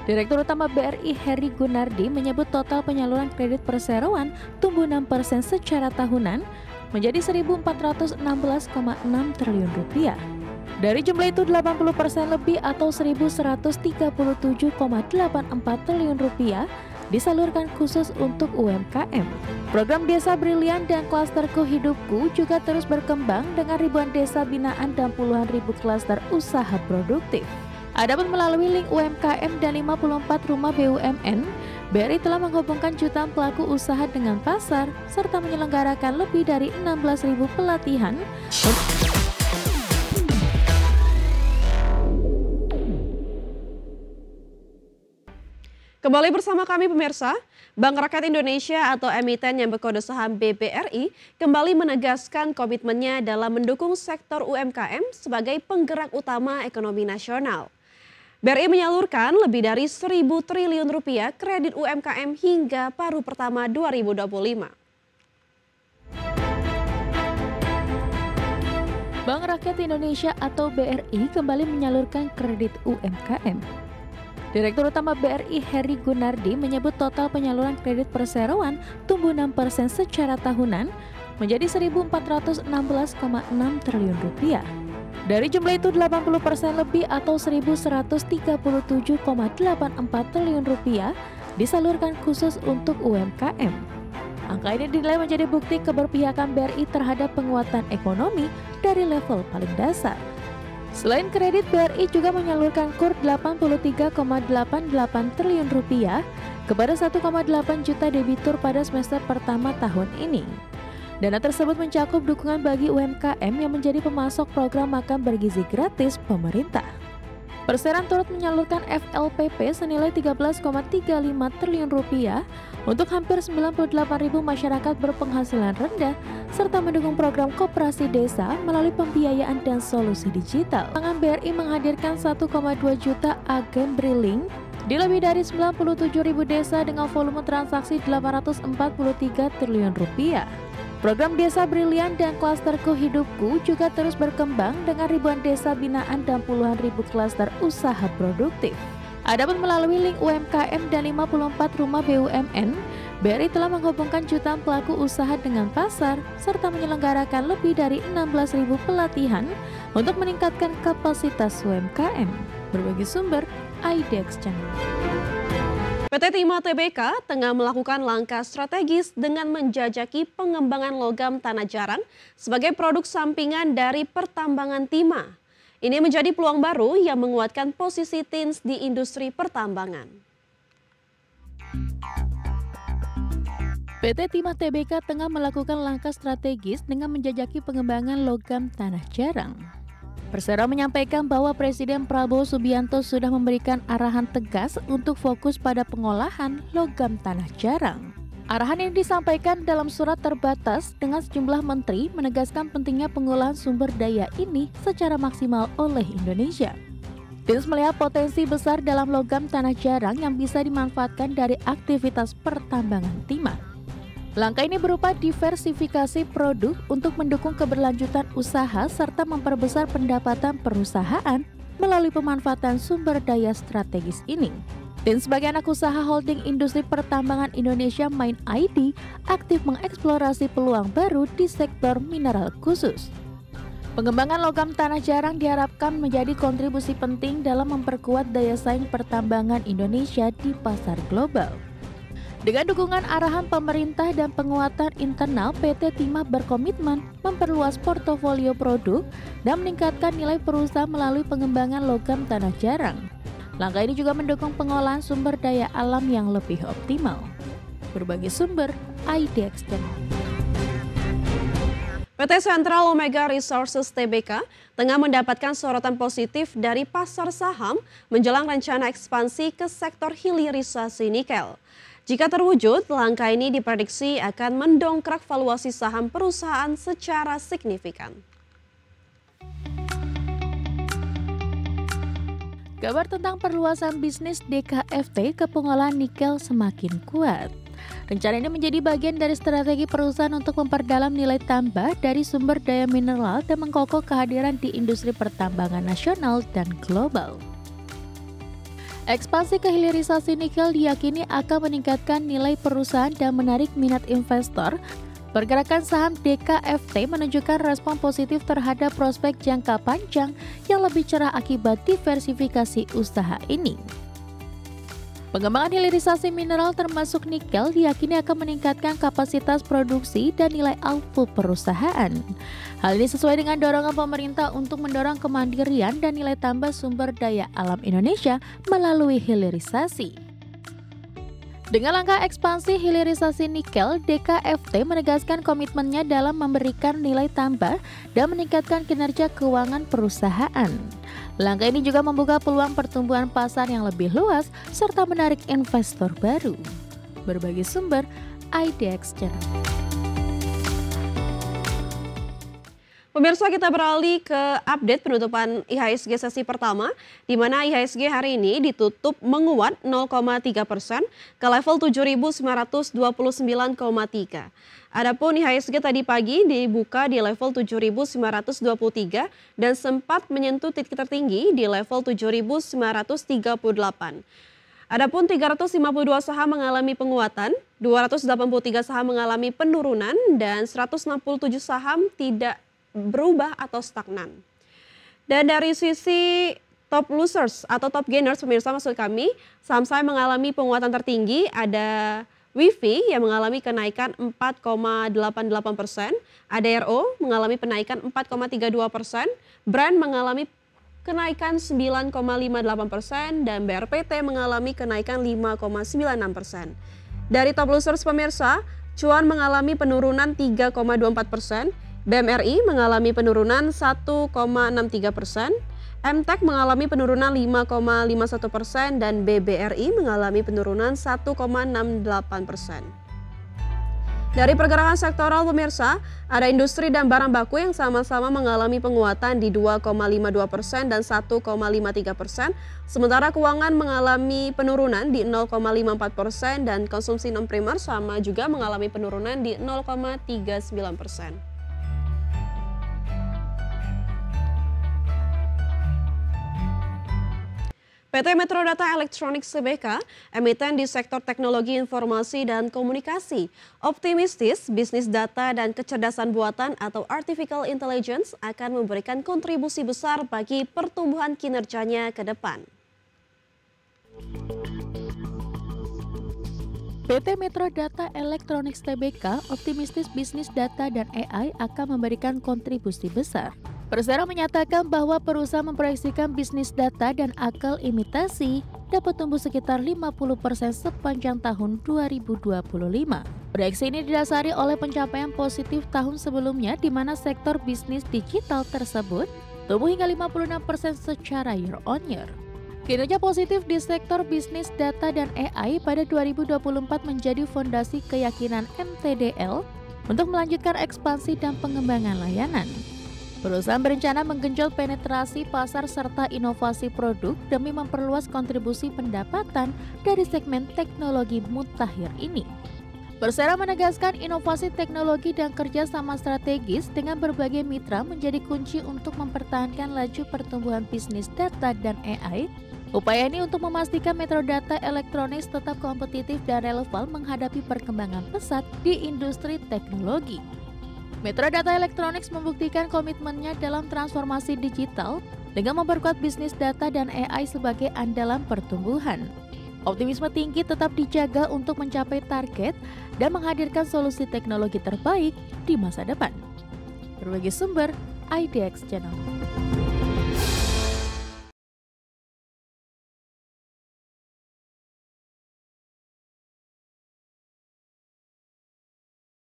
Direktur Utama BRI Heri Gunardi menyebut total penyaluran kredit perseroan tumbuh 6% secara tahunan menjadi Rp1.416,6 triliun. Dari jumlah itu 80% lebih atau Rp1.137,84 triliun disalurkan khusus untuk UMKM. Program Desa Brilian dan Klasterku Hidupku juga terus berkembang dengan ribuan desa binaan dan puluhan ribu klaster usaha produktif. Adapun melalui link UMKM dan 54 rumah BUMN, BRI telah menghubungkan jutaan pelaku usaha dengan pasar serta menyelenggarakan lebih dari 16.000 pelatihan. Kembali bersama kami pemirsa, Bank Rakyat Indonesia atau emiten yang berkode saham BBRI kembali menegaskan komitmennya dalam mendukung sektor UMKM sebagai penggerak utama ekonomi nasional. BRI menyalurkan lebih dari Rp1.000 triliun kredit UMKM hingga paruh pertama 2025. Bank Rakyat Indonesia atau BRI kembali menyalurkan kredit UMKM. Direktur Utama BRI Heri Gunardi menyebut total penyaluran kredit perseroan tumbuh 6% secara tahunan menjadi Rp1.416,6 triliun. Dari jumlah itu 80% lebih atau Rp1.137,84 triliun disalurkan khusus untuk UMKM. Angka ini dinilai menjadi bukti keberpihakan BRI terhadap penguatan ekonomi dari level paling dasar. Selain kredit, BRI juga menyalurkan KUR Rp83,88 triliun kepada 1,8 juta debitur pada semester pertama tahun ini. Dana tersebut mencakup dukungan bagi UMKM yang menjadi pemasok program makan bergizi gratis pemerintah. Perseran turut menyalurkan FLPP senilai Rp13,35 triliun untuk hampir 98.000 masyarakat berpenghasilan rendah serta mendukung program koperasi desa melalui pembiayaan dan solusi digital. Bank BRI menghadirkan 1,2 juta agen Briling di lebih dari 97.000 desa dengan volume transaksi Rp843 triliun. Program Desa Brilian dan Klasterku Hidupku juga terus berkembang dengan ribuan desa binaan dan puluhan ribu klaster usaha produktif. Adapun melalui link UMKM dan 54 rumah BUMN, BRI telah menghubungkan jutaan pelaku usaha dengan pasar serta menyelenggarakan lebih dari 16.000 pelatihan untuk meningkatkan kapasitas UMKM. Berbagi sumber, IDX Channel. PT Timah Tbk tengah melakukan langkah strategis dengan menjajaki pengembangan logam tanah jarang sebagai produk sampingan dari pertambangan timah. Ini menjadi peluang baru yang menguatkan posisi TINS di industri pertambangan. PT Timah Tbk tengah melakukan langkah strategis dengan menjajaki pengembangan logam tanah jarang. Persero menyampaikan bahwa Presiden Prabowo Subianto sudah memberikan arahan tegas untuk fokus pada pengolahan logam tanah jarang. Arahan ini disampaikan dalam surat terbatas dengan sejumlah menteri menegaskan pentingnya pengolahan sumber daya ini secara maksimal oleh Indonesia. TINS melihat potensi besar dalam logam tanah jarang yang bisa dimanfaatkan dari aktivitas pertambangan timah. Langkah ini berupa diversifikasi produk untuk mendukung keberlanjutan usaha serta memperbesar pendapatan perusahaan melalui pemanfaatan sumber daya strategis ini. TINS sebagai anak usaha holding industri pertambangan Indonesia Main ID aktif mengeksplorasi peluang baru di sektor mineral khusus. Pengembangan logam tanah jarang diharapkan menjadi kontribusi penting dalam memperkuat daya saing pertambangan Indonesia di pasar global. Dengan dukungan arahan pemerintah dan penguatan internal, PT Timah berkomitmen memperluas portofolio produk dan meningkatkan nilai perusahaan melalui pengembangan logam tanah jarang. Langkah ini juga mendukung pengolahan sumber daya alam yang lebih optimal. Berbagai sumber, IDX Channel. PT Sentral Omega Resources Tbk tengah mendapatkan sorotan positif dari pasar saham menjelang rencana ekspansi ke sektor hilirisasi nikel. Jika terwujud, langkah ini diprediksi akan mendongkrak valuasi saham perusahaan secara signifikan. Kabar tentang perluasan bisnis DKFT ke pengolahan nikel semakin kuat. Rencana ini menjadi bagian dari strategi perusahaan untuk memperdalam nilai tambah dari sumber daya mineral dan mengkokoh kehadiran di industri pertambangan nasional dan global. Ekspansi ke hilirisasi nikel diyakini akan meningkatkan nilai perusahaan dan menarik minat investor. Pergerakan saham DKFT menunjukkan respon positif terhadap prospek jangka panjang yang lebih cerah akibat diversifikasi usaha ini. Pengembangan hilirisasi mineral termasuk nikel diyakini akan meningkatkan kapasitas produksi dan nilai output perusahaan. Hal ini sesuai dengan dorongan pemerintah untuk mendorong kemandirian dan nilai tambah sumber daya alam Indonesia melalui hilirisasi. Dengan langkah ekspansi hilirisasi nikel, DKFT menegaskan komitmennya dalam memberikan nilai tambah dan meningkatkan kinerja keuangan perusahaan. Langkah ini juga membuka peluang pertumbuhan pasar yang lebih luas serta menarik investor baru. Berbagai sumber, IDX Channel. Pemirsa, kita beralih ke update penutupan IHSG sesi pertama, di mana IHSG hari ini ditutup menguat 0,3% ke level 7.929,3. Adapun IHSG tadi pagi dibuka di level 7.923 dan sempat menyentuh titik tertinggi di level 7.938. Adapun 352 saham mengalami penguatan, 283 saham mengalami penurunan, dan 167 saham tidak berubah atau stagnan. Dan dari sisi top losers atau top gainers, pemirsa, maksud kami, saham-saham mengalami penguatan tertinggi ada WIFI yang mengalami kenaikan 4,88%, ADRO mengalami kenaikan 4,32%, Brand mengalami kenaikan 9,58%, dan BRPT mengalami kenaikan 5,96%. Dari top losers, pemirsa, Cuan mengalami penurunan 3,24%, BMRI mengalami penurunan 1,63%, MTEK mengalami penurunan 5,51%, dan BBRI mengalami penurunan 1,68%. Dari pergerakan sektoral, pemirsa, ada industri dan barang baku yang sama-sama mengalami penguatan di 2,52% dan 1,53%, sementara keuangan mengalami penurunan di 0,54% dan konsumsi non-primer sama juga mengalami penurunan di 0,39%. PT Metro Data Electronics Tbk, emiten di sektor teknologi informasi dan komunikasi, optimistis bisnis data dan kecerdasan buatan atau artificial intelligence akan memberikan kontribusi besar bagi pertumbuhan kinerjanya ke depan. PT Metro Data Electronics Tbk optimistis bisnis data dan AI akan memberikan kontribusi besar. Persero menyatakan bahwa perusahaan memproyeksikan bisnis data dan akal imitasi dapat tumbuh sekitar 50% sepanjang tahun 2025. Proyeksi ini didasari oleh pencapaian positif tahun sebelumnya di mana sektor bisnis digital tersebut tumbuh hingga 56% secara year-on-year. Kinerja positif di sektor bisnis data dan AI pada 2024 menjadi fondasi keyakinan MTDL untuk melanjutkan ekspansi dan pengembangan layanan. Perusahaan berencana menggenjot penetrasi pasar serta inovasi produk demi memperluas kontribusi pendapatan dari segmen teknologi mutakhir ini. Persero menegaskan inovasi teknologi dan kerjasama strategis dengan berbagai mitra menjadi kunci untuk mempertahankan laju pertumbuhan bisnis data dan AI. Upaya ini untuk memastikan Metro Data Electronics tetap kompetitif dan relevan menghadapi perkembangan pesat di industri teknologi. Metro Data Electronics membuktikan komitmennya dalam transformasi digital dengan memperkuat bisnis data dan AI sebagai andalan pertumbuhan. Optimisme tinggi tetap dijaga untuk mencapai target dan menghadirkan solusi teknologi terbaik di masa depan. Berbagai sumber, IDX Channel.